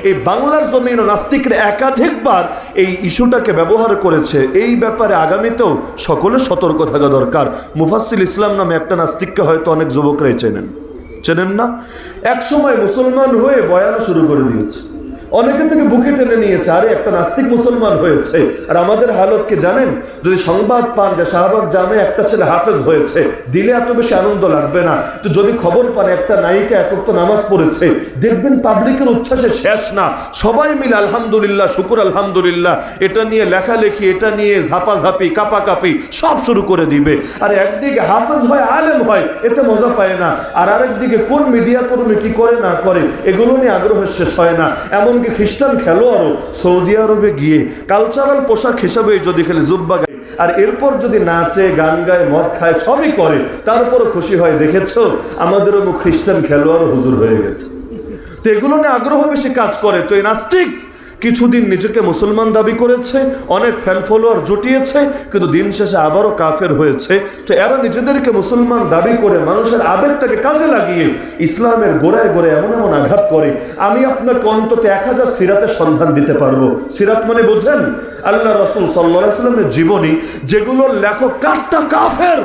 এই বাংলার জমিন ও নাস্তিকরা একাধিকবার এই ইস্যুটাকে ব্যবহার করেছে। এই ব্যাপারে আগামীতেও সকলে সতর্ক থাকা দরকার। মুফাসসিল ইসলাম নামে একটা নাস্তিককে হয়তো অনেক যুবকরাই চেনেন না? এক সময় মুসলমান হয়ে বয়ান শুরু করে দিয়েছে, অনেকে থেকে বুকে টেনে নিয়েছে, আরে একটা নাস্তিক মুসলমান হয়েছে। আর আমাদের হালত কি জানেন? যদি সংবাদ পান যে শাহবাগ জামে একটা ছেলে হাফেজ হয়েছে, দিলে এত বেশি আনন্দ লাগবে না। তো যদি খবর পান একটা নায়িকা এক ওয়াক্ত নামাজ পড়েছে, দেখবেন পাবলিকের উচ্ছ্বাসে শেষ না, সবাই মিলে আলহামদুলিল্লাহ, শুকুর আলহামদুলিল্লাহ, এটা নিয়ে লেখালেখি, এটা নিয়ে ঝাপাঝাপি, কাপাকাপি সব শুরু করে দিবে। আর একদিকে হাফেজ হয়, আলেম হয়, এতে মজা পায় না। আর আরেকদিকে কোন মিডিয়া কর্মী কি করে না করে এগুলো নিয়ে আগ্রহ শেষ হয় না। এমন খ্রিস্টান খেলোয়াড়ও সৌদি আরবে গিয়ে কালচারাল পোশাক হিসাবে যদি খেলে জুব্বা গায়, আর এরপর যদি নাচে, গান গায়, মদ খায়, সবই করে, তারপরও খুশি হয়, দেখেছো আমাদেরও খ্রিস্টান খেলোয়াড় হুজুর হয়ে গেছে। তো এগুলো নিয়ে আগ্রহ বেশি কাজ করে। তো এই নাস্তিক কিছুদিন নিজেকে মুসলমান দাবি করেছে, অনেক ফ্যান ফলোয়ার জুটিয়েছে, কিন্তু দিন শেষে আবারও কাফের হয়েছে। তো এরা নিজেদেরকে মুসলমান দাবি করে মানুষের আবেগটাকে কাজে লাগিয়ে ইসলামের গোড়ায় গোড়ায় এমন এমন আঘাত করে। আমি আপনাকে অন্তত 1000 সিরাতের সন্ধান দিতে পারবো। সিরাত মানে বোঝেন? আল্লাহ রাসূল সাল্লাল্লাহু আলাইহি ওয়াসাল্লামের জীবনী, যেগুলোর লেখক কাট্টা কাফের,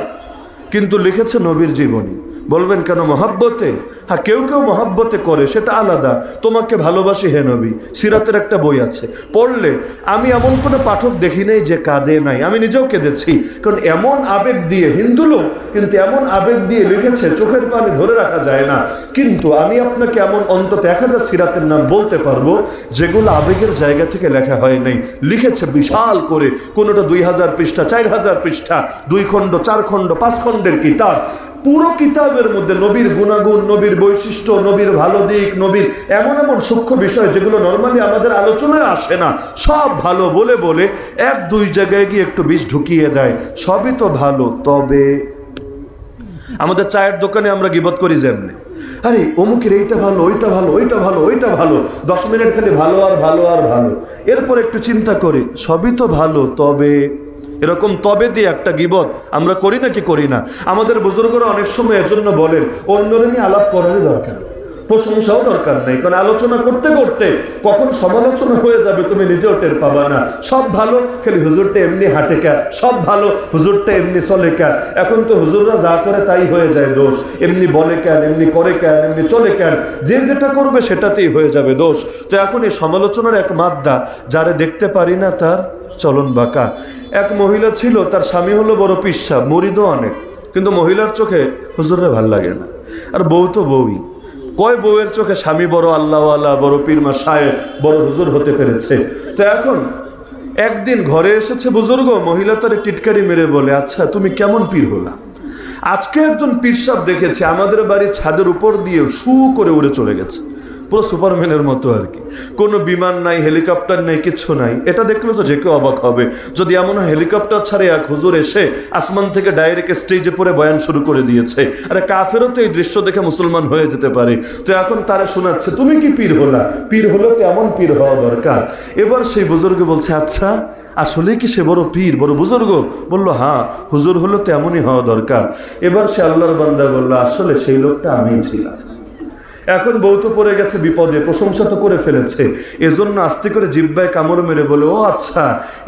কিন্তু লিখেছে নবীর জীবনী। বলবেন কেন? মহাব্বতে? হ্যাঁ, কেউ কেউ মহাব্বতে করে, সেটা আলাদা। তোমাকে ভালোবাসি হে নবী, সিরাতের একটা বই আছে, পড়লে আমি এমন কোনো পাঠক দেখি নাই যে কাঁদে নাই। আমি নিজেও কেঁদেছি, কারণ এমন আবেগ দিয়ে, হিন্দু লোক কিন্তু এমন আবেগ দিয়ে লিখেছে, চোখের পানি ধরে রাখা যায় না। কিন্তু আমি আপনাকে এমন অন্তত 1000 সিরাতের নাম বলতে পারবো যেগুলো আবেগের জায়গা থেকে লেখা হয় নাই, লিখেছে বিশাল করে। কোনোটা 2000 পৃষ্ঠা, 4000 পৃষ্ঠা, 2 খণ্ড, 4 খণ্ড, 5 খণ্ডের কিতাব। পুরো কিতাবের মধ্যে নবীর গুণাগুণ, নবীর বৈশিষ্ট্য, নবীর ভালো দিক, নবীর এমন এমন সূক্ষ্ম বিষয় যেগুলো নর্মালি আমাদের আলোচনায় আসে না, সব ভালো বলে বলে 1-2 জায়গায় গিয়ে একটু বিষ ঢুকিয়ে দেয়। সবই তো ভালো, তবে আমাদের চায়ের দোকানে আমরা গীবত করি যেমনি, আরে অমুকের এইটা ভালো, ওইটা ভালো, ওইটা ভালো, ওইটা ভালো, 10 মিনিট খালি ভালো আর ভালো আর ভালো। এরপর একটু চিন্তা করি, সবই তো ভালো, তবে এরকম তবে দিয়ে একটা গীবত আমরা করি নাকি করি না? আমাদের বুজুর্গরা অনেক সময় এজন্য বলেন অন্যরা নিয়ে আলাপ করারই দরকার, প্রশংসাও দরকার নেই। কারণ আলোচনা করতে করতে কখন সমালোচনা হয়ে যাবে তুমি নিজেও টের পাবা না। সব ভালো, খালি হুজুরটা এমনি হাঁটে কা, সব ভালো, হুজুরটা এমনি চলে কা। এখন তো হুজুররা যা করে তাই হয়ে যায় দোষ, এমনি বলে কেন, এমনি করে কেন, এমনি চলে কেন, যে যেটা করবে সেটাতেই হয়ে যাবে দোষ। তো এখন এই সমালোচনার এক মাদ্দা, যারে দেখতে পারি না তার চলন বাঁকা। এক মহিলা ছিল, তার স্বামী হলো বড় পিসা, মুরিদও অনেক, কিন্তু মহিলার চোখে হুজুরের ভাল লাগে না। আর বউ তো বউই, কয় বউয়ের চোখে স্বামী বড় আল্লাহওয়ালা, বড় পীর মাশায়েখ, বড় হুজুর হতে পেরেছে। তো এখন একদিন ঘরে এসেছে বুজুর্গ, মহিলা তার টিটকারি মেরে বলে, আচ্ছা তুমি কেমন পীর হলা? আজকে একজন পীর সাহেব দেখেছে আমাদের বাড়ির ছাদের উপর দিয়ে শু করে উড়ে চলে গেছে, পুরো সুপারম্যানের মতো আর কি। কোনো বিমান নাই, হেলিকপ্টার নাই, কিচ্ছু নাই। এটা দেখলে তো যে কেউ অবাক হবে। যদি এমন হয় হেলিকপ্টার ছাড়ে এক হুজুর এসে আসমান থেকে ডাইরেক্ট স্টেজে পড়ে বয়ান শুরু করে দিয়েছে, আরে কাফেরও তো এই দৃশ্য দেখে মুসলমান হয়ে যেতে পারে। তো এখন তারা শোনাচ্ছে, তুমি কি পীর হলা? পীর হলো তো এমন পীর হওয়া দরকার। এবার সেই বুজুর্গ বলছে, আচ্ছা আসলে কি সে বড় পীর, বড় বুজুর্গ? বললো হ্যাঁ, হুজুর হলো তো এমনই হওয়া দরকার। এবার সে আল্লাহর বান্দা বললো, আসলে সেই লোকটা আমিই ছিলাম। এখন বউ তো পড়ে গেছে বিপদে, প্রশংসা তো করে ফেলেছে, এজন্য আস্তে করে জিহ্বায় কামড় মেরে বলে, ও আচ্ছা,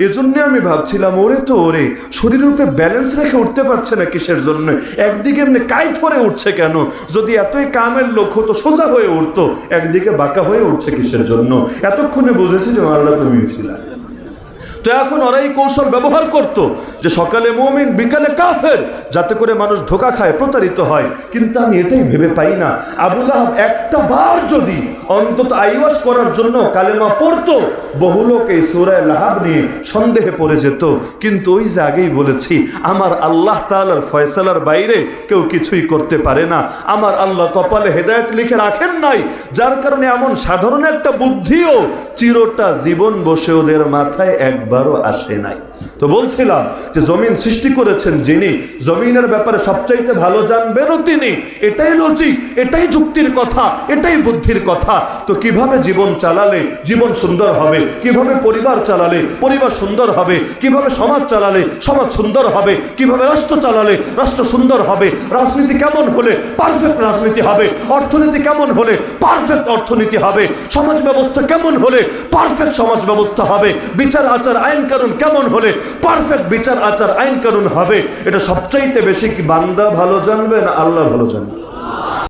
এজন্য আমি ভাবছিলাম ওরে তো ওরে শরীর রূপে ব্যালেন্স রেখে উঠতে পারছে না কিসের জন্য, একদিকে এমনি কাইট হয়ে উঠছে কেন? যদি এতই কামের লোক হতো সোজা হয়ে উঠতো, একদিকে বাঁকা হয়ে উঠছে কিসের জন্য? এতক্ষণে বুঝেছি যে আল্লাহ তুমি ছিলা। তো এখন ওরাই কৌশল ব্যবহার করত যে সকালে মুমিন বিকালে কাফের, যাতে করে মানুষ ধোঁকা খায়, প্রতারিত হয়। কিন্তু আমি এটাই ভেবে পাই না, আবু লাহাব একটা বার যদি অন্তত আইওয়াজ করার জন্য কালেমা পড়তো, বহু লোক এই সূরা লাহাব নিয়ে সন্দেহে পড়ে যেত। কিন্তু ওই যে আগেই বলেছি, আমার আল্লাহ তাআলার ফয়সালার বাইরে কেউ কিছুই করতে পারে না। আমার আল্লাহ কপালে হেদায়েত লিখে রাখেন নাই, যার কারণে এমন সাধারণ একটা বুদ্ধিও চিরটা জীবন বসে ওদের মাথায় একবার একবারও আসে নাই। তো বলছিলাম যে জমিন সৃষ্টি করেছেন যিনি, জমিনের ব্যাপারে সবচাইতে ভালো জানবেনও তিনি। এটাই লজিক, এটাই যুক্তির কথা, এটাই বুদ্ধির কথা। তো কিভাবে জীবন চালালে জীবন সুন্দর হবে, কিভাবে পরিবার চালালে পরিবার সুন্দর হবে, কিভাবে সমাজ চালালে সমাজ সুন্দর হবে, কিভাবে রাষ্ট্র চালালে রাষ্ট্র সুন্দর হবে, রাজনীতি কেমন হলে পারফেক্ট রাজনীতি হবে, অর্থনীতি কেমন হলে পারফেক্ট অর্থনীতি হবে, সমাজ ব্যবস্থা কেমন হলে পারফেক্ট সমাজ ব্যবস্থা হবে, বিচার আচার আইন কানুন কেমন হলে পারফেক্ট বিচার আচার আইন কানুন হবে, এটা সবচাইতে বেশি কি বান্দা ভালো জানবে না আল্লাহ ভালো জানবে?